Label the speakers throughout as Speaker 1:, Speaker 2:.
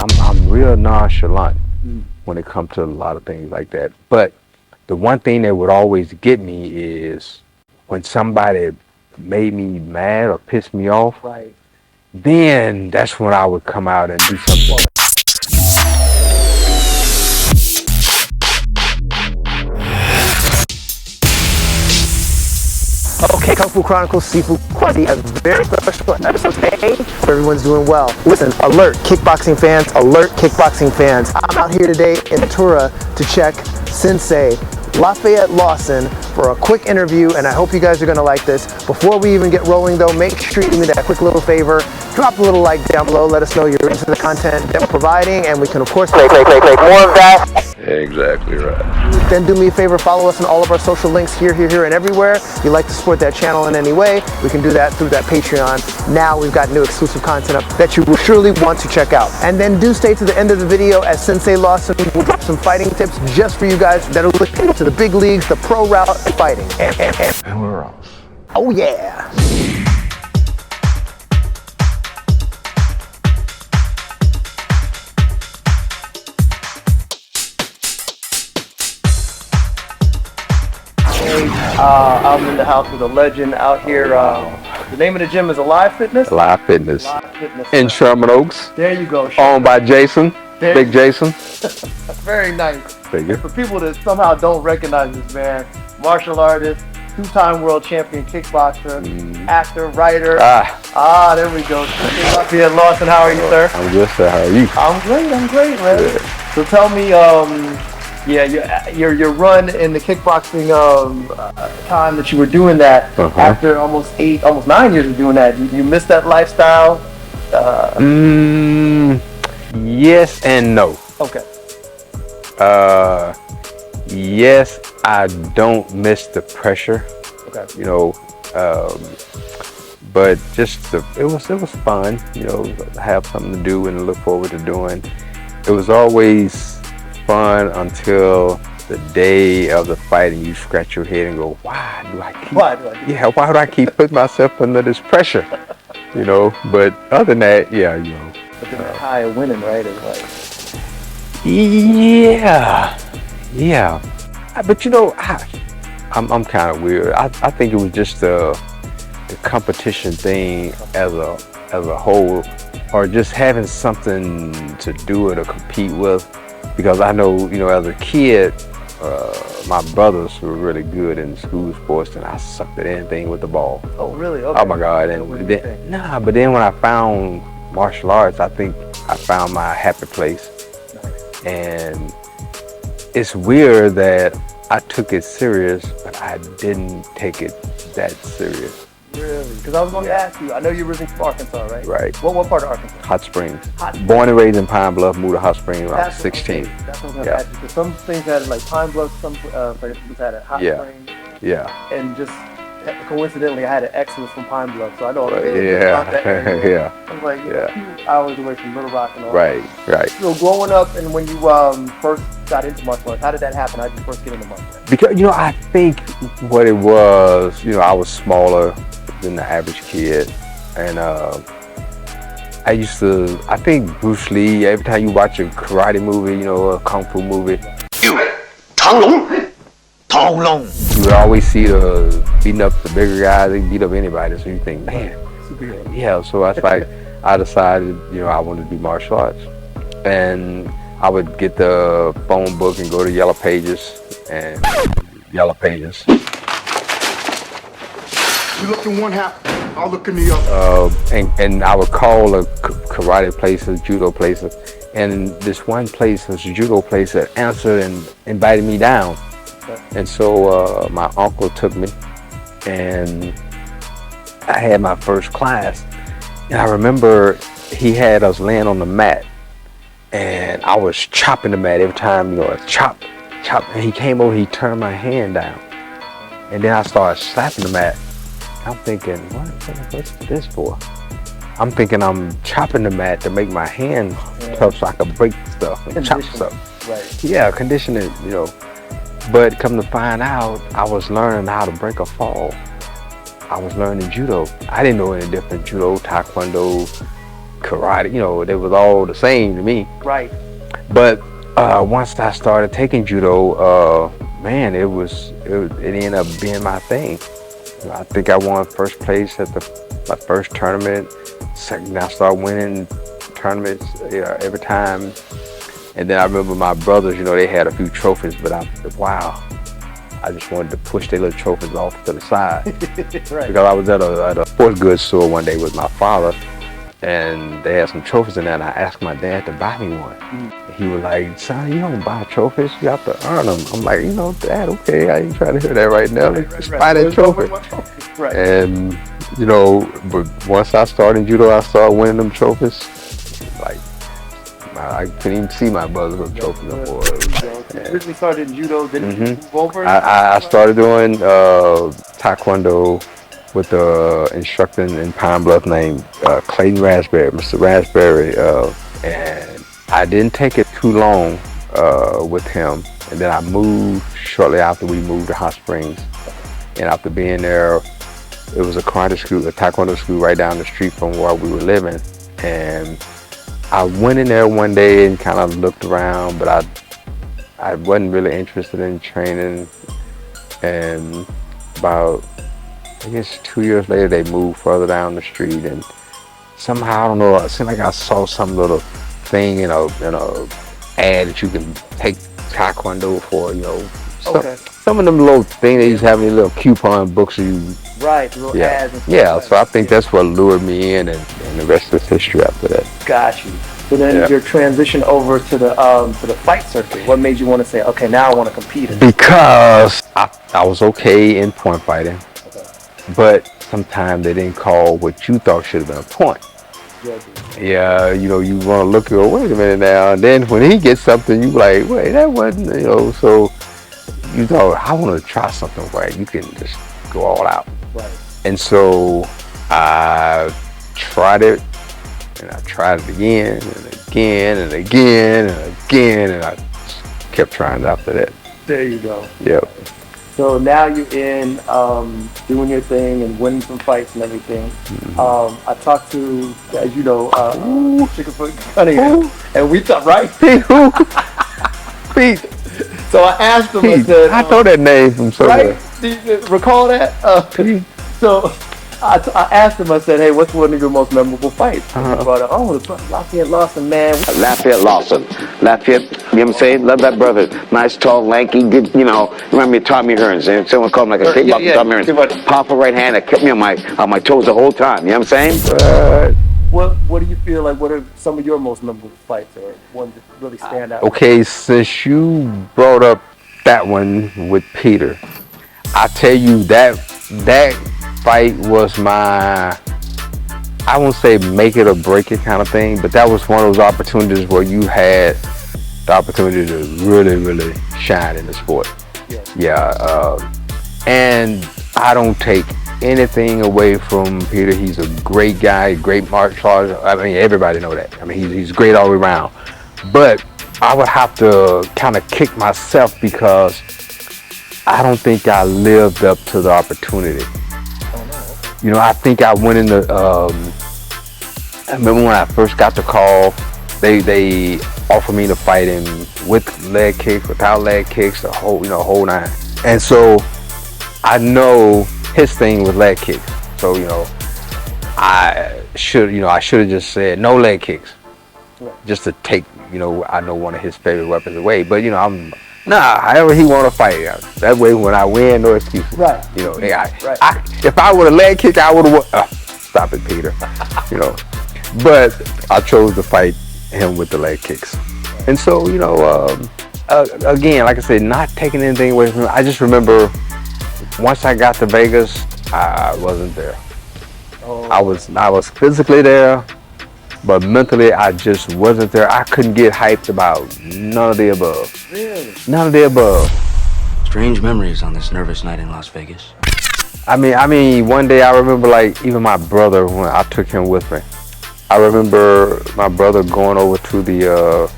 Speaker 1: I'm real nonchalant when it comes to a lot of things like that. But the one thing that would always get me is when somebody made me mad or pissed me off.
Speaker 2: Right.
Speaker 1: Then that's when I would come out and do something.
Speaker 2: Okay, Kung Fu Chronicles Seafood Quasi, a very special episode today where everyone's doing well. Listen, alert kickboxing fans, alert kickboxing fans. I'm out here today in Ventura to check Sensei Lafayette Lawson for a quick interview, and I hope you guys are going to like this. Before we even get rolling though, make sure you do me that quick little favor. Drop a little like down below, let us know you're into the content that we're providing, and we can of course play more of that.
Speaker 1: Exactly right.
Speaker 2: Then do me a favor, follow us on all of our social links here, and everywhere. If you'd like to support that channel in any way, we can do that through that Patreon. Now we've got new exclusive content up that you will surely want to check out. And then do stay to the end of the video as Sensei Lawson will drop some fighting tips just for you guys that'll look into the big leagues, the pro route, and fighting.
Speaker 1: And we're off.
Speaker 2: Oh yeah! I'm in the house with a legend out here. The name of the gym is Alive Fitness?
Speaker 1: Alive Fitness. In Sherman Oaks.
Speaker 2: There you go.
Speaker 1: Owned by Jason. Big Jason.
Speaker 2: Very nice.
Speaker 1: Thank you.
Speaker 2: For people that somehow don't recognize this man, martial artist, two-time world champion kickboxer, actor, writer. There we go. Sensei Lafayette Lawson, how are you, sir?
Speaker 1: I'm good, sir. How are you?
Speaker 2: I'm great, man. Good. So tell me, your run in the kickboxing time that you were doing that after almost 9 years of doing that. You missed that lifestyle?
Speaker 1: Yes and no.
Speaker 2: Okay.
Speaker 1: Yes, I don't miss the pressure.
Speaker 2: Okay.
Speaker 1: You know, but just it was fun. You know, have something to do and look forward to doing. It was always fun until the day of the fight and you scratch your head and go, why do I keep putting myself under this pressure? You know, but other than that, yeah, you know.
Speaker 2: But then the high of winning, right? Is like,
Speaker 1: yeah. But you know, I'm kind of weird. I think it was just the competition thing as a whole, or just having something to do or to compete with. Because I know, you know, as a kid, my brothers were really good in school sports, and I sucked at anything with the ball.
Speaker 2: Oh, really? Okay.
Speaker 1: Oh my God! But then when I found martial arts, I think I found my happy place.
Speaker 2: Nice.
Speaker 1: And it's weird that I took it serious, but I didn't take it that serious.
Speaker 2: Really? Because I was going to ask you, I know you're originally from Arkansas, right?
Speaker 1: Right.
Speaker 2: What part of Arkansas?
Speaker 1: Hot Springs. Born and raised in Pine Bluff, moved to Hot Springs when I was 16.
Speaker 2: That's what I was going to ask you. Because some things had it like Pine Bluff, some places had it Hot Springs.
Speaker 1: Yeah.
Speaker 2: And just coincidentally, I had an ex who was from Pine Bluff, so I know about that area.
Speaker 1: Yeah.
Speaker 2: I was like, a few hours away from Little Rock and all
Speaker 1: Right.
Speaker 2: So growing up and when you first got into martial arts, how did that happen? How did you first get into martial arts?
Speaker 1: Because, you know, I think what it was, you know, I was smaller than the average kid, and I think Bruce Lee, every time you watch a karate movie, you know, a kung fu movie, you would always see the beating up the bigger guys. They beat up anybody, so you think, man, yeah. So that's like I decided, you know, I wanted to do martial arts, and I would get the phone book and go to Yellow Pages.
Speaker 3: You look in one half, I'll look in the other.
Speaker 1: And I would call a karate places, judo places, and this one place was a judo place that answered and invited me down. And so my uncle took me, and I had my first class. And I remember he had us laying on the mat, and I was chopping the mat every time, you know, chop. And he came over, he turned my hand down, and then I started slapping the mat. I'm thinking, what's this for? I'm thinking I'm chopping the mat to make my hand tough so I can break stuff and chop stuff.
Speaker 2: Right.
Speaker 1: Yeah, condition it, you know. But come to find out, I was learning how to break a fall. I was learning judo. I didn't know any different. Judo, Taekwondo, karate. You know, they was all the same to me.
Speaker 2: Right.
Speaker 1: But once I started taking judo, man, it ended up being my thing. I think I won first place at my first tournament. Second, I started winning tournaments every time. And then I remember my brothers, you know, they had a few trophies, but I just wanted to push their little trophies off to the side.
Speaker 2: Right.
Speaker 1: Because I was at a sports goods store one day with my father, and they had some trophies in there, and I asked my dad to buy me one. He was like, "Son, you don't buy trophies, you have to earn them." I'm like, "You know, Dad, okay, I ain't trying to hear that right now. Let's buy that trophy."
Speaker 2: Right.
Speaker 1: And, you know, but once I started judo, I started winning them trophies. Like, I couldn't even see my brothers with trophies no more.
Speaker 2: You originally started in judo, then you move over?
Speaker 1: I started doing Taekwondo with the instructor in Pine Bluff named Clayton Raspberry, Mr. Raspberry, and I didn't take it too long with him, and then I moved shortly after we moved to Hot Springs, and after being there, it was a karate school, a Taekwondo school right down the street from where we were living, and I went in there one day and kind of looked around, but I wasn't really interested in training, and about, I guess 2 years later, they moved further down the street, and somehow, I don't know, it seemed like I saw some little thing in a ad that you can take Taekwondo for, you know. Some of them little things they used to have in little coupon books.
Speaker 2: Right, little ads. And
Speaker 1: stuff so I think that's what lured me in, and the rest is history after that.
Speaker 2: Got you. So then your transition over to the fight circuit. What made you want to say, okay, now I want to compete?
Speaker 1: Because I was okay in point fighting, but sometimes they didn't call what you thought should have been a point. Yeah, you know, you want to look and go, wait a minute now, and then when he gets something, you like, wait, that wasn't, you know, so you thought, I want to try something where you can just go all out.
Speaker 2: Right.
Speaker 1: And so I tried it, and I tried it again, and again, and again, and again, and I kept trying it after that.
Speaker 2: There you go.
Speaker 1: Yep.
Speaker 2: So now you're in doing your thing and winning some fights and everything. I talked to, as you know, Sugarfoot Cunningham, and we thought, right?
Speaker 1: Pete.
Speaker 2: So I asked him,
Speaker 1: Pete.
Speaker 2: I said,
Speaker 1: I know that name from somewhere.
Speaker 2: right? Do you recall that? So I asked him, I said, hey, what's one of your most memorable fights? He brought up, Lafayette Lawson, man.
Speaker 4: Lafayette Lawson. Lafayette, you know what I'm saying? Love that brother. Nice, tall, lanky, good, you know, remind me of Tommy Hearns. And someone called him like a kickboxer, Tommy Hearns. Powerful right hand that kept me on my toes the whole time, you know what I'm saying?
Speaker 2: What do you feel like, what are some of your most memorable fights or ones that really stand out?
Speaker 1: Okay, since you brought up that one with Peter, I tell you that fight was my, I won't say make it or break it kind of thing, but that was one of those opportunities where you had the opportunity to really, really shine in the sport. And I don't take anything away from Peter. He's a great guy, great martial artist. I mean, everybody know that. I mean, he's great all the way around. But I would have to kind of kick myself because I don't think I lived up to the opportunity. You know, I think I went in the, I remember when I first got the call, they offered me to fight him with leg kicks, without leg kicks, the whole nine. And so I know his thing was leg kicks. So, you know, I should have just said no leg kicks. Just to take, you know, I know one of his favorite weapons away. But, you know, however he want to fight. That way when I win, no excuses.
Speaker 2: Right.
Speaker 1: You know, if I would have leg kicked, I would have stop it, Peter. You know. But I chose to fight him with the leg kicks. And so, you know, again, like I said, not taking anything away from him. I just remember once I got to Vegas, I wasn't there. I was physically there, but mentally I just wasn't there. I couldn't get hyped about none of the above.
Speaker 2: Really?
Speaker 1: None of the above.
Speaker 5: Strange memories on this nervous night in Las Vegas.
Speaker 1: I mean, one day I remember, like, even my brother, when I took him with me, I remember my brother going over to the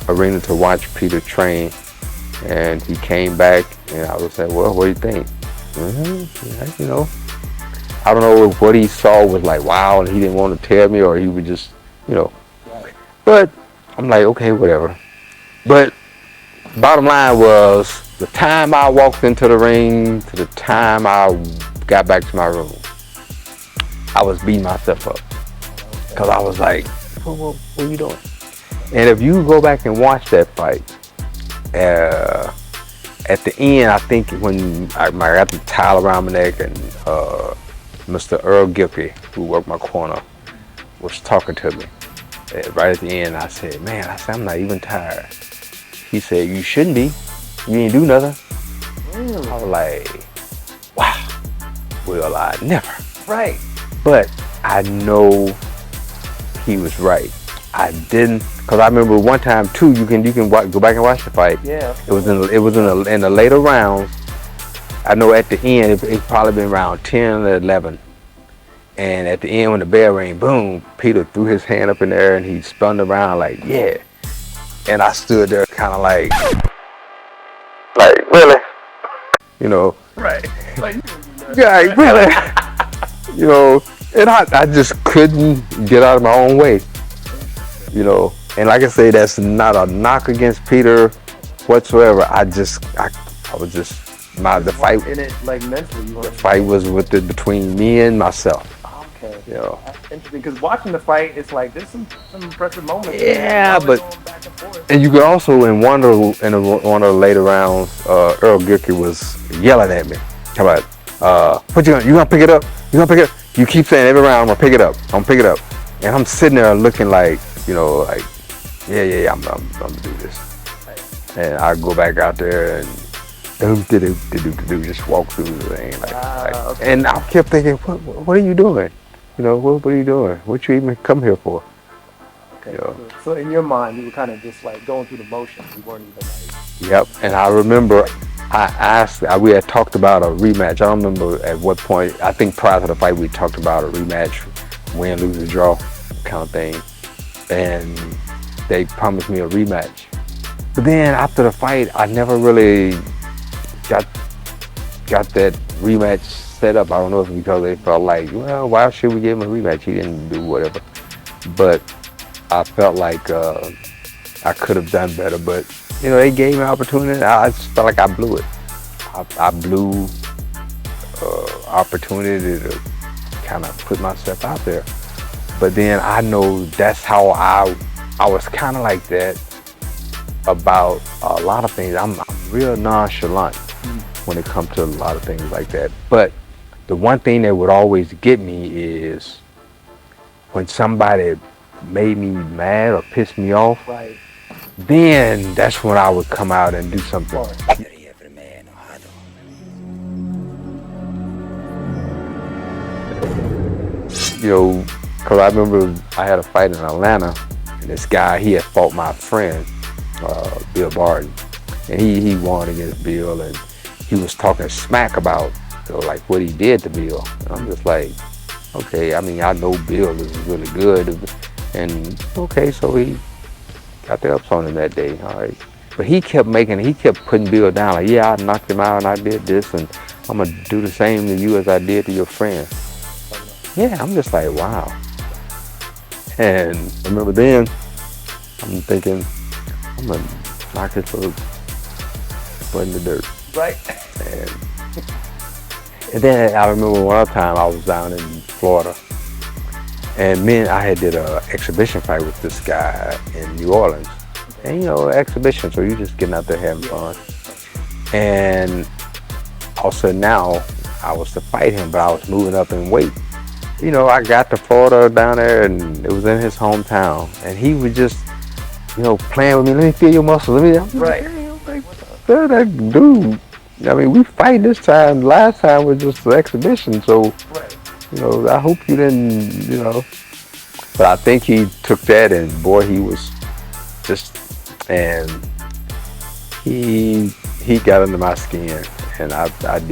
Speaker 1: arena to watch Peter train, and he came back, and I was saying, well, what do you think? Yeah, you know, I don't know if what he saw was like, wow, and he didn't want to tell me, or he was just you know. But I'm like, okay, whatever. But bottom line was, the time I walked into the ring to the time I got back to my room, I was beating myself up. Because I was like, what are you doing? And if you go back and watch that fight, at the end, I think when I got the towel around my neck and Mr. Earl Gilkey, who worked my corner, was talking to me. Right at the end, I said, man, I'm not even tired. He said, you shouldn't be. You ain't do nothing. I was like, wow, well, I never.
Speaker 2: Right.
Speaker 1: But I know he was right. I didn't, because I remember one time too. You can go back and watch the fight.
Speaker 2: Yeah.
Speaker 1: It was in the later rounds. I know at the end it probably been around 10 or 11. And at the end when the bell rang, boom, Peter threw his hand up in the air and he spun around like, yeah. And I stood there kind of like really, you know.
Speaker 2: Right.
Speaker 1: Yeah, like, really, you know. And I just couldn't get out of my own way, you know. And like I say, that's not a knock against Peter whatsoever. I was just the fight.
Speaker 2: In it, like mentally,
Speaker 1: The fight was between me and myself.
Speaker 2: Okay.
Speaker 1: You know.
Speaker 2: That's interesting, because watching the fight, it's like there's some impressive moments.
Speaker 1: Yeah, but
Speaker 2: going back and forth.
Speaker 1: and you could also in one of the later rounds, Earl Gilkey was yelling at me. How about what you gonna pick it up? You gonna pick it up? You keep saying every round, I'm gonna pick it up. I'm gonna pick it up. And I'm sitting there looking like, you know, like, yeah, I'm gonna do this. And I go back out there and just walk through the thing.
Speaker 2: Okay.
Speaker 1: And I kept thinking, what are you doing? You know, what are you doing? What you even come here for?
Speaker 2: Okay.
Speaker 1: You know?
Speaker 2: So in your mind, you were kind of just like going through the motions. You weren't even like.
Speaker 1: Yep. And I remember we had talked about a rematch. I don't remember at what point. I think prior to the fight we talked about a rematch, win, lose, or draw kind of thing. And they promised me a rematch. But then after the fight, I never really got that rematch set up. I don't know if it's because they felt like, well, why should we give him a rematch? He didn't do whatever. But I felt like I could have done better. But you know, they gave me an opportunity. I just felt like I blew it. I blew opportunity to kind of put myself out there. But then I know that's how I was kind of like that about a lot of things. I'm real nonchalant when it comes to a lot of things like that. But the one thing that would always get me is when somebody made me mad or pissed me off.
Speaker 2: Right.
Speaker 1: Then that's when I would come out and do something. You know, because I remember I had a fight in Atlanta, and this guy, he had fought my friend, Bill Barton, and he won against Bill, and he was talking smack about, you know, like what he did to Bill. And I'm just like, okay, I mean, I know Bill is really good, and okay, so he got the ups on him that day, all right. But he kept putting Bill down, like, yeah, I knocked him out and I did this, and I'm gonna do the same to you as I did to your friend. Yeah, I'm just like, wow. And I remember then, I'm thinking, I'm gonna knock his little butt in the dirt.
Speaker 2: Right.
Speaker 1: And then I remember one other time I was down in Florida, and I had did an exhibition fight with this guy in New Orleans. And you know, exhibition, so you're just getting out there having fun. And also now, I was to fight him, but I was moving up in weight. You know, I got to Florida down there, and it was in his hometown. And he was just, you know, playing with me. Let me feel your muscles.
Speaker 2: Right.
Speaker 1: That dude. I mean, we fight this time. Last time was just an exhibition, so
Speaker 2: Right.
Speaker 1: you know, I hope you didn't, you know. But I think he took that, and boy, he was just, and he got under my skin, and I tried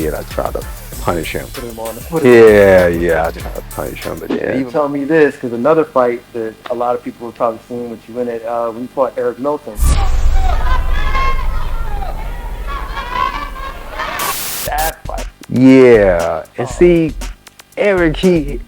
Speaker 1: to punish him.
Speaker 2: Put him on.
Speaker 1: Yeah, I tried to punish him, but yeah.
Speaker 2: You tell me this, because another fight that a lot of people have probably seen with you in it, we fought Erick Melton. That fight.
Speaker 1: Yeah, and see, Erick,
Speaker 2: And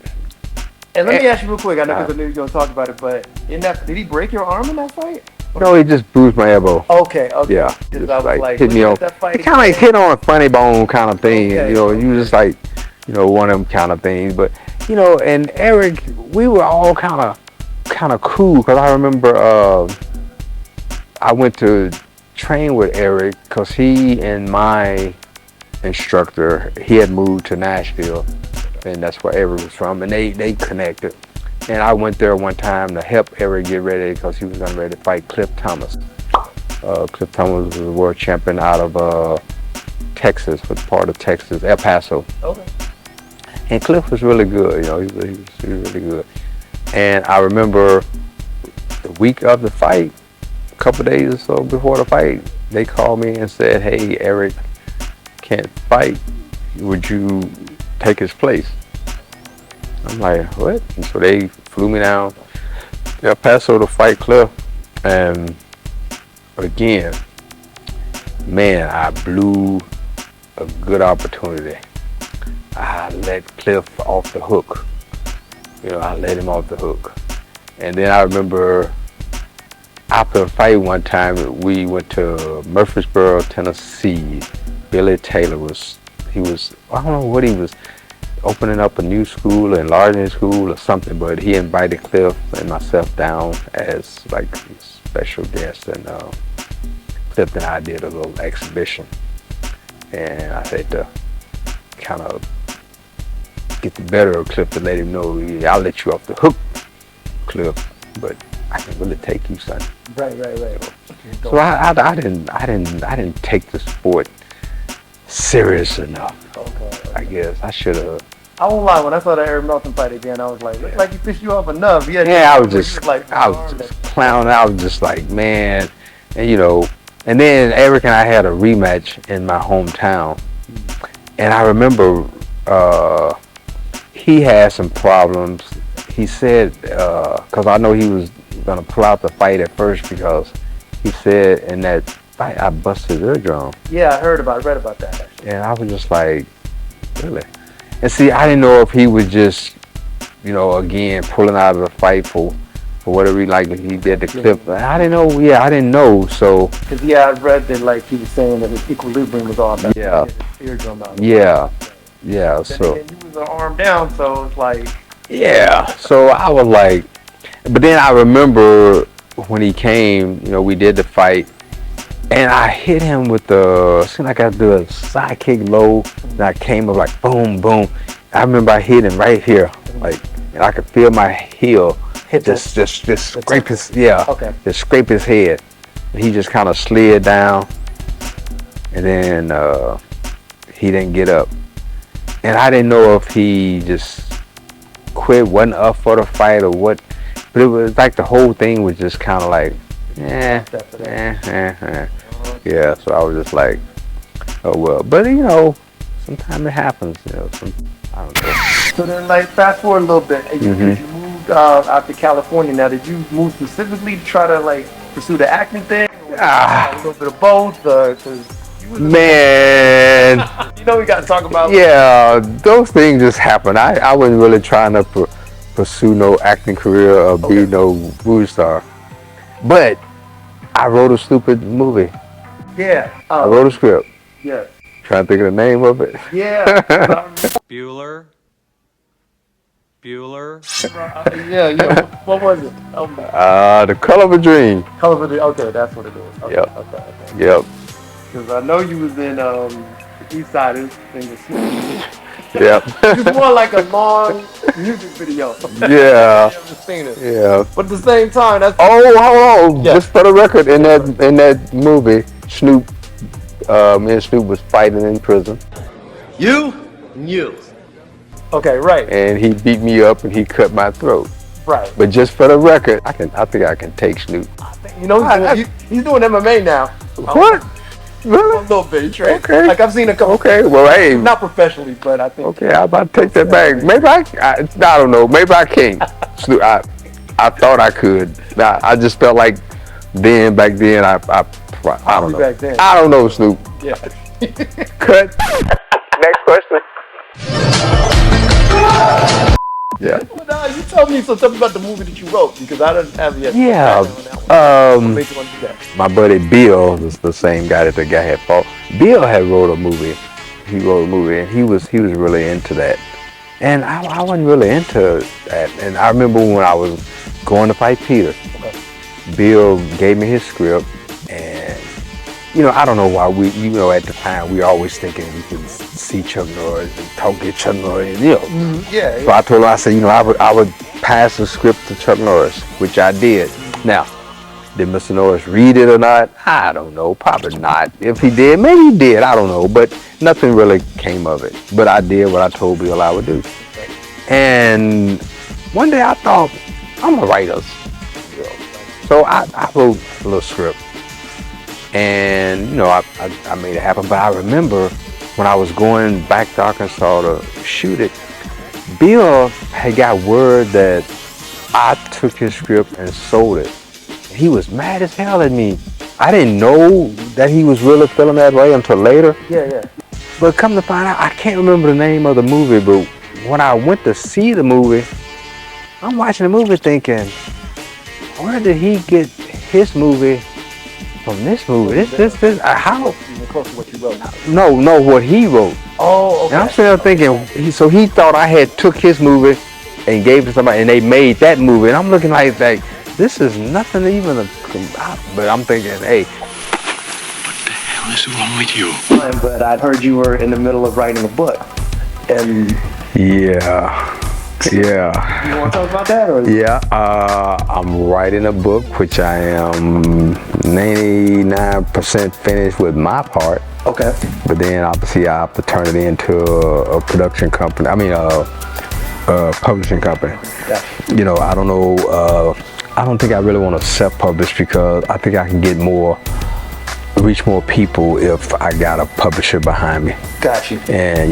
Speaker 2: let me ask you real quick, I know because I knew you were going to talk about it, but Did he break your arm in that fight?
Speaker 1: No, he just bruised my elbow.
Speaker 2: Okay.
Speaker 1: Yeah,
Speaker 2: Just I was like
Speaker 1: hit me on.
Speaker 2: that fight
Speaker 1: It kind of like hit on a funny bone kind of thing.
Speaker 2: Okay.
Speaker 1: You know, you just like, you know, one of them kind of things. But you know, and Eric, we were all kind of cool because I remember I went to train with Eric because he and my instructor, he had moved to Nashville, and that's where Eric was from, and they connected. And I went there one time to help Eric get ready because he was getting ready to fight Cliff Thomas. Cliff Thomas was a world champion out of Texas, was part of Texas, El Paso.
Speaker 2: Okay.
Speaker 1: And Cliff was really good, you know, he was really good. And I remember the week of the fight, a couple days or so before the fight, they called me and said, hey, Eric can't fight, would you take his place? I'm like, what? And so they flew me down El Paso to fight Cliff. And again, man, I blew a good opportunity. I let Cliff off the hook. You know, I let him off the hook. And then I remember after the fight one time, we went to Murfreesboro, Tennessee. Billy Taylor I don't know what he was, opening up a new school, enlarging his school or something, but he invited Cliff and myself down as like special guests, and Cliff and I did a little exhibition. And I had to kind of get the better of Cliff to let him know, yeah, I'll let you off the hook, Cliff, but I can really take you, son.
Speaker 2: Right.
Speaker 1: So I didn't take the sport serious enough.
Speaker 2: Okay.
Speaker 1: I guess I should have.
Speaker 2: I won't lie, when I saw that Erick Melton fight again, I was like, looks like he pissed you off enough.
Speaker 1: Yeah, I was just clowning. I was just like, man, and you know, and then Eric and I had a rematch in my hometown, and I remember he had some problems. He said, because I know he was gonna pull out the fight at first because he said in that fight I busted his eardrum.
Speaker 2: Yeah, I read about that actually.
Speaker 1: And I was just like, really? And see, I didn't know if he was just, you know, again, pulling out of the fight for whatever reason, like he did the clip. I didn't know, I didn't know, so.
Speaker 2: Because, I read that, like, he was saying that his equilibrium was off.
Speaker 1: Yeah.
Speaker 2: His eardrum out.
Speaker 1: Yeah,
Speaker 2: Then
Speaker 1: so.
Speaker 2: again, he was an arm down, so it's like.
Speaker 1: Yeah, so I was like, but then I remember when he came, you know, we did the fight, and I hit him with seemed like I did a side kick low, and I came up like boom, boom. I remember I hit him right here, like, and I could feel my heel just scrape his, just scrape his head. And he just kind of slid down, and then he didn't get up. And I didn't know if he just quit, wasn't up for the fight or what, but it was like the whole thing was just kind of like, yeah, so I was just like, oh well. But you know, sometimes it happens, you know, I don't know.
Speaker 2: So then, like, fast forward a little bit, you moved out to California. Now, did you move specifically to try to, like, pursue the acting thing? Or a little bit of both?
Speaker 1: Man,
Speaker 2: you know we got to talk about.
Speaker 1: Yeah, those things just happen. I wasn't really trying to pursue no acting career or be no movie star, but I wrote a stupid movie.
Speaker 2: Yeah.
Speaker 1: I wrote a script.
Speaker 2: Yeah.
Speaker 1: Trying to think of the name of it.
Speaker 2: Yeah.
Speaker 6: Bueller.
Speaker 2: Yeah. What was it?
Speaker 1: The Color of a Dream.
Speaker 2: Color of a Dream. Okay, that's what it is. Okay,
Speaker 1: Yep.
Speaker 2: Okay.
Speaker 1: Yep.
Speaker 2: Because I know you was in the East Siders thing with Snoop.
Speaker 1: Yep.
Speaker 2: It's more like a long music video.
Speaker 1: Yeah.
Speaker 2: You ever seen it?
Speaker 1: Yeah.
Speaker 2: But at the same time, that's.
Speaker 1: Oh, hold on.
Speaker 2: Yeah.
Speaker 1: Just for the record, in that movie, Snoop, me and Snoop was fighting in prison.
Speaker 6: You and you.
Speaker 2: Okay, right.
Speaker 1: And he beat me up and he cut my throat.
Speaker 2: Right.
Speaker 1: But just for the record, I think I can take Snoop.
Speaker 2: You know, he's doing MMA now.
Speaker 1: What? Really?
Speaker 2: A little bit, right?
Speaker 1: Okay.
Speaker 2: Like I've seen a couple.
Speaker 1: Okay. Well, hey.
Speaker 2: Not professionally, but I think.
Speaker 1: Okay, I'm about to take that back. Maybe I don't know. Maybe I can't. Snoop, I thought I could. I just felt like back then, I don't know.
Speaker 2: Back then.
Speaker 1: I don't know, Snoop.
Speaker 2: Yeah.
Speaker 1: Cut. Next question. Yeah.
Speaker 2: Well, you tell me something about the movie that you wrote, because I don't have yet.
Speaker 1: Yeah.
Speaker 2: What made you want to do that?
Speaker 1: My buddy Bill is the same guy that the guy had fought. Bill had wrote a movie. He wrote a movie, and he was really into that. And I wasn't really into that. And I remember when I was going to fight Peter, Bill gave me his script, and I don't know why at the time we were always thinking we could see Chuck Norris and talk to Chuck Norris,
Speaker 2: Yeah.
Speaker 1: So I told him, I said, I would pass the script to Chuck Norris, which I did. Now, did Mr. Norris read it or not? I don't know, probably not. If he did, maybe he did, I don't know, but nothing really came of it. But I did what I told Bill I would do. And one day I thought, I'm gonna write us. So I wrote a little script, and I made it happen. But I remember when I was going back to Arkansas to shoot it, Bill had got word that I took his script and sold it. He was mad as hell at me. I didn't know that he was really feeling that way until later.
Speaker 2: Yeah.
Speaker 1: But come to find out, I can't remember the name of the movie, but when I went to see the movie, I'm watching the movie thinking, where did he get his movie from this movie? How?
Speaker 2: Close to what you wrote.
Speaker 1: No, what he wrote.
Speaker 2: Oh, okay.
Speaker 1: And I'm sitting there thinking, so he thought I had took his movie and gave it to somebody, and they made that movie. And I'm looking like this is nothing even but I'm thinking, hey.
Speaker 7: What the hell is wrong with you?
Speaker 2: But I'd heard you were in the middle of writing a book. And
Speaker 1: Yeah.
Speaker 2: You want to talk about that? Or?
Speaker 1: Yeah, I'm writing a book, which I am 99% finished with my part.
Speaker 2: Okay.
Speaker 1: But then obviously I have to turn it into a production company. I mean, a publishing company.
Speaker 2: Yeah.
Speaker 1: I don't know. I don't think I really want to self-publish, because I think I can reach more people if I got a publisher behind me.
Speaker 2: Got you.
Speaker 1: And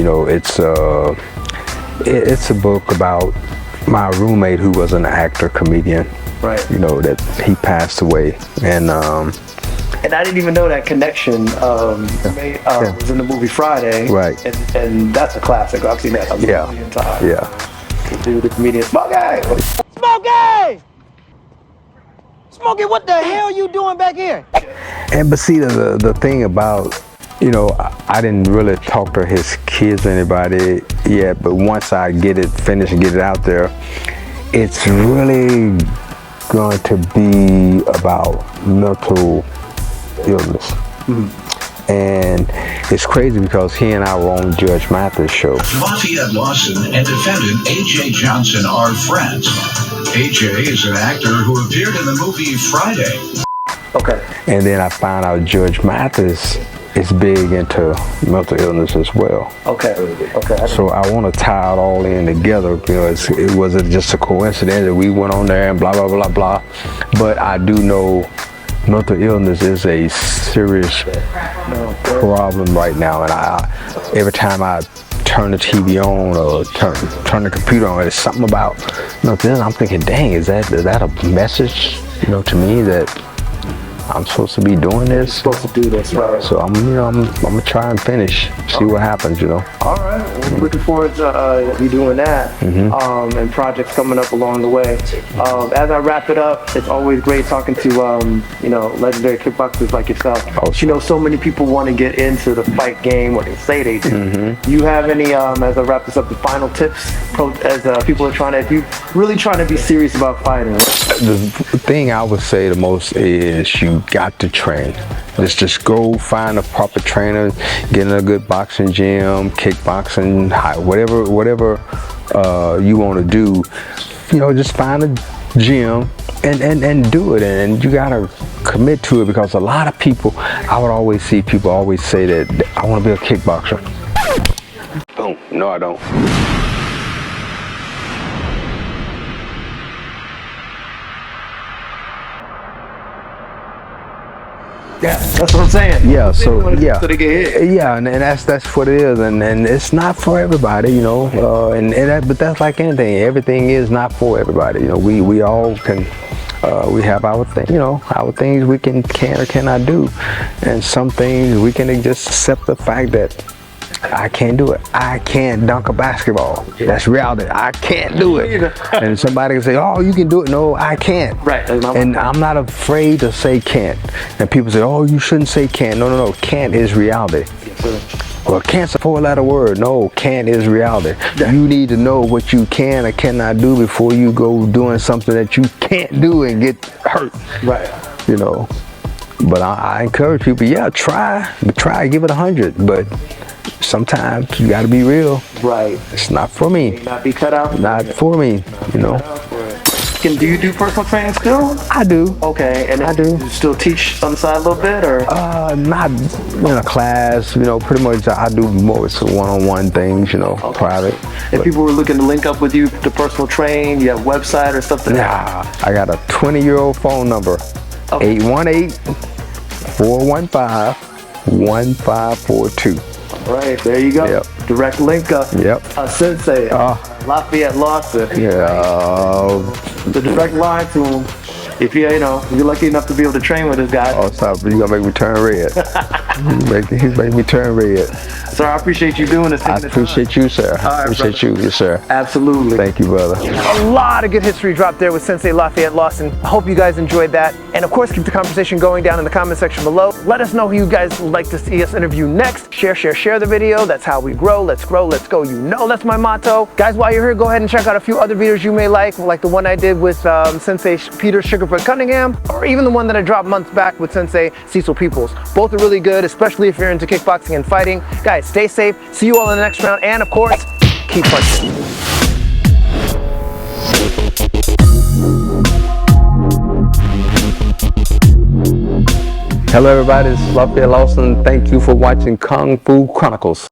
Speaker 1: it's a book about my roommate who was an actor, comedian.
Speaker 2: Right.
Speaker 1: That he passed away, and
Speaker 2: I didn't even know that connection was in the movie Friday.
Speaker 1: Right.
Speaker 2: And that's a classic. I've seen that a million times.
Speaker 1: Yeah.
Speaker 2: The dude, the comedian, Smokey!
Speaker 8: Smokey, what the hell you doing back here?
Speaker 1: And but see, the thing about, I didn't really talk to his kids or anybody yet, but once I get it finished and get it out there, it's really going to be about mental illness. Mm-hmm. And it's crazy because he and I were on Judge Mathis' show.
Speaker 9: Lafayette Lawson and defendant A.J. Johnson are friends. A.J. is an actor who appeared in the movie Friday.
Speaker 2: Okay.
Speaker 1: And then I found out Judge Mathis is big into mental illness as well.
Speaker 2: Okay.
Speaker 1: So I want to tie it all in together. It wasn't just a coincidence that we went on there and blah, blah, blah, blah. But I do know mental illness is a serious problem right now. And every time I turn the TV on or turn the computer on, there's something about mental illness. I'm thinking, dang, is that a message, to me that I'm supposed to be doing this?
Speaker 2: Supposed to do this, right?
Speaker 1: So I'm gonna try and finish, see what happens,
Speaker 2: All right. Well, looking forward to you doing that, and projects coming up along the way. As I wrap it up, it's always great talking to legendary kickboxers like yourself. So many people want to get into the fight game, or they say they do. You have any, as I wrap this up, the final tips as people are if you're really trying to be serious about fighting?
Speaker 1: The thing I would say the most is you got to train. Just go find a proper trainer, get in a good boxing gym, kickboxing, whatever you want to do. Just find a gym and do it, and you gotta commit to it, because a lot of people, I would always see people always say that I want to be a kickboxer. Boom. No, I don't.
Speaker 2: Yeah, that's what I'm saying.
Speaker 1: Yeah, so
Speaker 2: they get hit.
Speaker 1: Yeah, and that's what it is, and it's not for everybody, but that's like anything. Everything is not for everybody. We all can. We have our thing, our things we can or cannot do, and some things we can just accept the fact that I can't do it. I can't dunk a basketball. That's reality. I can't do it. And somebody can say, oh, you can do it. No, I can't.
Speaker 2: Right.
Speaker 1: And I'm not afraid to say can't. And people say, oh, you shouldn't say can't. No, no, no. Can't is reality. Well, can't's a four-letter word. No, can't is reality. You need to know what you can or cannot do before you go doing something that you can't do and get hurt.
Speaker 2: Right.
Speaker 1: You know. But I encourage people, yeah, try, give it 100. But sometimes you got to be real.
Speaker 2: Right.
Speaker 1: It's not for me.
Speaker 2: Not be cut out.
Speaker 1: Not for me. You know.
Speaker 2: Do you do personal training still?
Speaker 1: I do.
Speaker 2: Okay, and
Speaker 1: I do.
Speaker 2: You still teach on the side a little bit, or?
Speaker 1: Not in a class. You know, pretty much I do more one-on-one things. You know, private.
Speaker 2: If people were looking to link up with you to personal train, you have a website or something?
Speaker 1: Nah, I got a 20-year-old phone number. 818-415-1542.
Speaker 2: All right, there you go.
Speaker 1: Yep.
Speaker 2: Direct link up.
Speaker 1: Yep.
Speaker 2: Sensei Lafayette Lawson.
Speaker 1: Yeah.
Speaker 2: The direct line to him. If you're lucky enough to be able to train with this guy.
Speaker 1: Oh, stop! You're gonna make me turn red. He's making me turn red.
Speaker 2: Sir, I appreciate you doing this.
Speaker 1: I appreciate you, sir. I appreciate you, yes, sir.
Speaker 2: Absolutely.
Speaker 1: Thank you, brother.
Speaker 2: A lot of good history dropped there with Sensei Lafayette Lawson. I hope you guys enjoyed that. And of course, keep the conversation going down in the comment section below. Let us know who you guys would like to see us interview next. Share the video. That's how we grow. Let's grow, let's go. You know that's my motto. Guys, while you're here, go ahead and check out a few other videos you may like the one I did with Sensei Peter Sugarfoot Cunningham, or even the one that I dropped months back with Sensei Cecil Peoples. Both are really good, especially if you're into kickboxing and fighting. Guys, stay safe. See you all in the next round, and of course, keep punching.
Speaker 1: Hello everybody, this is Lafayette Lawson. Thank you for watching Kung Fu Chronicles.